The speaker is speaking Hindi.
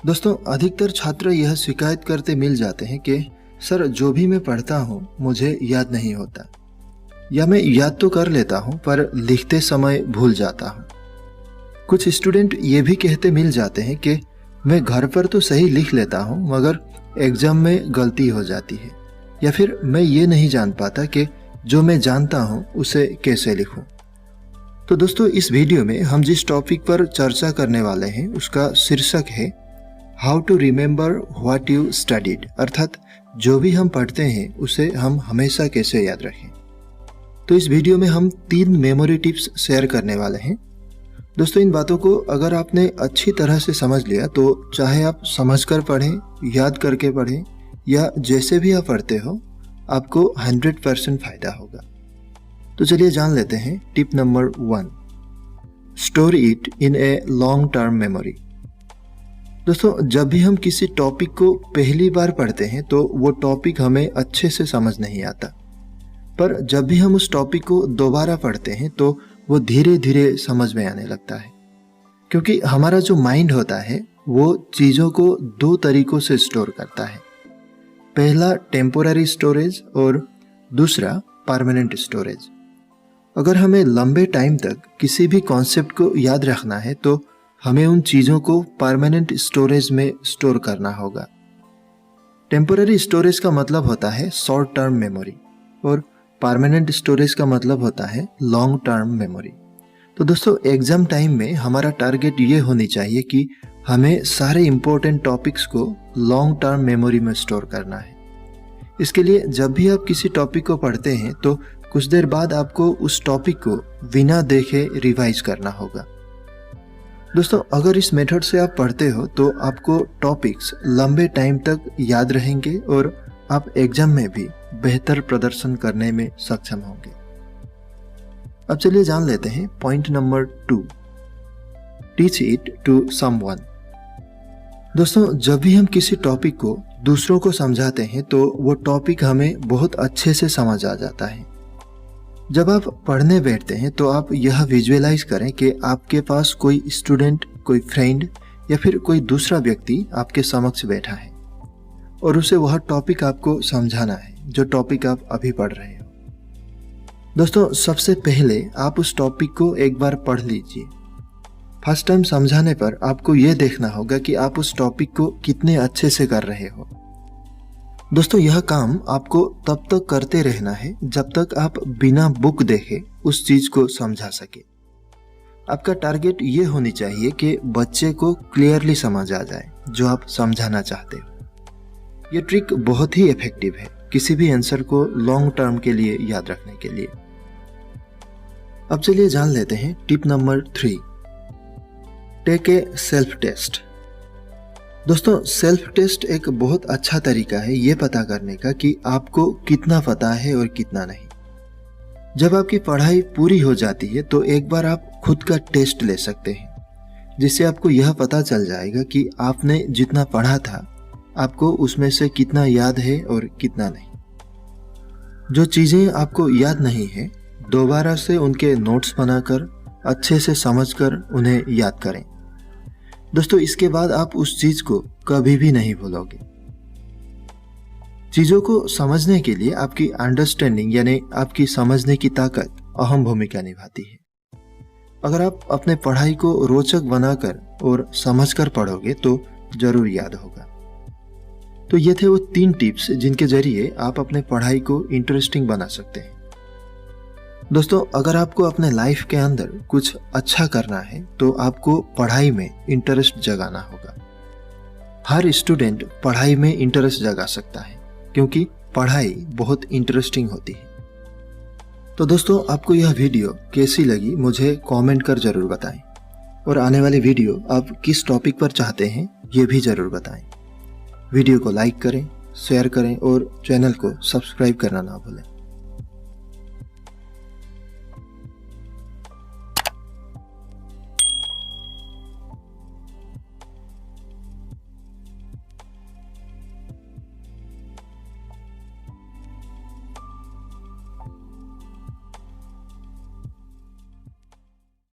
दोस्तों, अधिकतर छात्र यह शिकायत करते मिल जाते हैं कि सर, जो भी मैं पढ़ता हूँ मुझे याद नहीं होता, या मैं याद तो कर लेता हूँ पर लिखते समय भूल जाता हूँ। कुछ स्टूडेंट ये भी कहते मिल जाते हैं कि मैं घर पर तो सही लिख लेता हूँ मगर एग्जाम में गलती हो जाती है, या फिर मैं ये नहीं जान पाता कि जो मैं जानता हूँ उसे कैसे लिखूँ। तो दोस्तों, इस वीडियो में हम जिस टॉपिक पर चर्चा करने वाले हैं उसका शीर्षक है how to remember what you studied, अर्थात जो भी हम पढ़ते हैं उसे हम हमेशा कैसे याद रखें। तो इस वीडियो में हम 3 मेमोरी टिप्स शेयर करने वाले हैं। दोस्तों, इन बातों को अगर आपने अच्छी तरह से समझ लिया तो चाहे आप समझकर पढ़ें, याद करके पढ़ें या जैसे भी आप पढ़ते हो, आपको 100% फायदा होगा। तो चलिए जान लेते हैं tip number 1, store it in a long term memory. दोस्तों, जब भी हम किसी टॉपिक को पहली बार पढ़ते हैं तो वो टॉपिक हमें अच्छे से समझ नहीं आता, पर जब भी हम उस टॉपिक को दोबारा पढ़ते हैं तो वो धीरे धीरे समझ में आने लगता है, क्योंकि हमारा जो माइंड होता है वो चीज़ों को 2 तरीकों से स्टोर करता है। पहला टेम्पोररी स्टोरेज और दूसरा परमानेंट स्टोरेज। अगर हमें लंबे टाइम तक किसी भी कॉन्सेप्ट को याद रखना है तो हमें उन चीज़ों को परमानेंट स्टोरेज में स्टोर करना होगा। टेम्पोररी स्टोरेज का मतलब होता है शॉर्ट टर्म मेमोरी और परमानेंट स्टोरेज का मतलब होता है लॉन्ग टर्म मेमोरी। तो दोस्तों, एग्जाम टाइम में हमारा टारगेट ये होनी चाहिए कि हमें सारे इम्पोर्टेंट टॉपिक्स को लॉन्ग टर्म मेमोरी में स्टोर करना है। इसके लिए जब भी आप किसी टॉपिक को पढ़ते हैं तो कुछ देर बाद आपको उस टॉपिक को बिना देखे रिवाइज करना होगा। दोस्तों, अगर इस मेथड से आप पढ़ते हो तो आपको टॉपिक्स लंबे टाइम तक याद रहेंगे और आप एग्जाम में भी बेहतर प्रदर्शन करने में सक्षम होंगे। अब चलिए जान लेते हैं point number 2, teach it to someone. दोस्तों, जब भी हम किसी टॉपिक को दूसरों को समझाते हैं तो वो टॉपिक हमें बहुत अच्छे से समझ आ जाता है। जब आप पढ़ने बैठते हैं तो आप यह विजुअलाइज करें कि आपके पास कोई स्टूडेंट, कोई फ्रेंड या फिर कोई दूसरा व्यक्ति आपके समक्ष बैठा है और उसे वह टॉपिक आपको समझाना है जो टॉपिक आप अभी पढ़ रहे हो। दोस्तों, सबसे पहले आप उस टॉपिक को एक बार पढ़ लीजिए। फर्स्ट टाइम समझाने पर आपको यह देखना होगा कि आप उस टॉपिक को कितने अच्छे से कर रहे हो। दोस्तों, यह काम आपको तब तक करते रहना है जब तक आप बिना बुक देखे उस चीज को समझा सके। आपका टारगेट ये होनी चाहिए कि बच्चे को क्लियरली समझ आ जाए जो आप समझाना चाहते हो। यह ट्रिक बहुत ही इफेक्टिव है किसी भी आंसर को लॉन्ग टर्म के लिए याद रखने के लिए। अब चलिए जान लेते हैं tip number 3, take a self test. दोस्तों, सेल्फ टेस्ट एक बहुत अच्छा तरीका है ये पता करने का कि आपको कितना पता है और कितना नहीं। जब आपकी पढ़ाई पूरी हो जाती है तो एक बार आप खुद का टेस्ट ले सकते हैं, जिससे आपको यह पता चल जाएगा कि आपने जितना पढ़ा था आपको उसमें से कितना याद है और कितना नहीं। जो चीज़ें आपको याद नहीं है, दोबारा से उनके नोट्स बनाकर अच्छे से समझकर उन्हें याद करें। दोस्तों, इसके बाद आप उस चीज को कभी भी नहीं भूलोगे। चीजों को समझने के लिए आपकी अंडरस्टैंडिंग यानी आपकी समझने की ताकत अहम भूमिका निभाती है। अगर आप अपने पढ़ाई को रोचक बनाकर और समझकर पढ़ोगे तो जरूर याद होगा। तो ये थे वो 3 टिप्स जिनके जरिए आप अपने पढ़ाई को इंटरेस्टिंग बना सकते हैं। दोस्तों, अगर आपको अपने लाइफ के अंदर कुछ अच्छा करना है तो आपको पढ़ाई में इंटरेस्ट जगाना होगा। हर स्टूडेंट पढ़ाई में इंटरेस्ट जगा सकता है क्योंकि पढ़ाई बहुत इंटरेस्टिंग होती है। तो दोस्तों, आपको यह वीडियो कैसी लगी मुझे कमेंट कर जरूर बताएं और आने वाली वीडियो आप किस टॉपिक पर चाहते हैं ये भी जरूर बताएं। वीडियो को लाइक करें, शेयर करें और चैनल को सब्सक्राइब करना ना भूलें।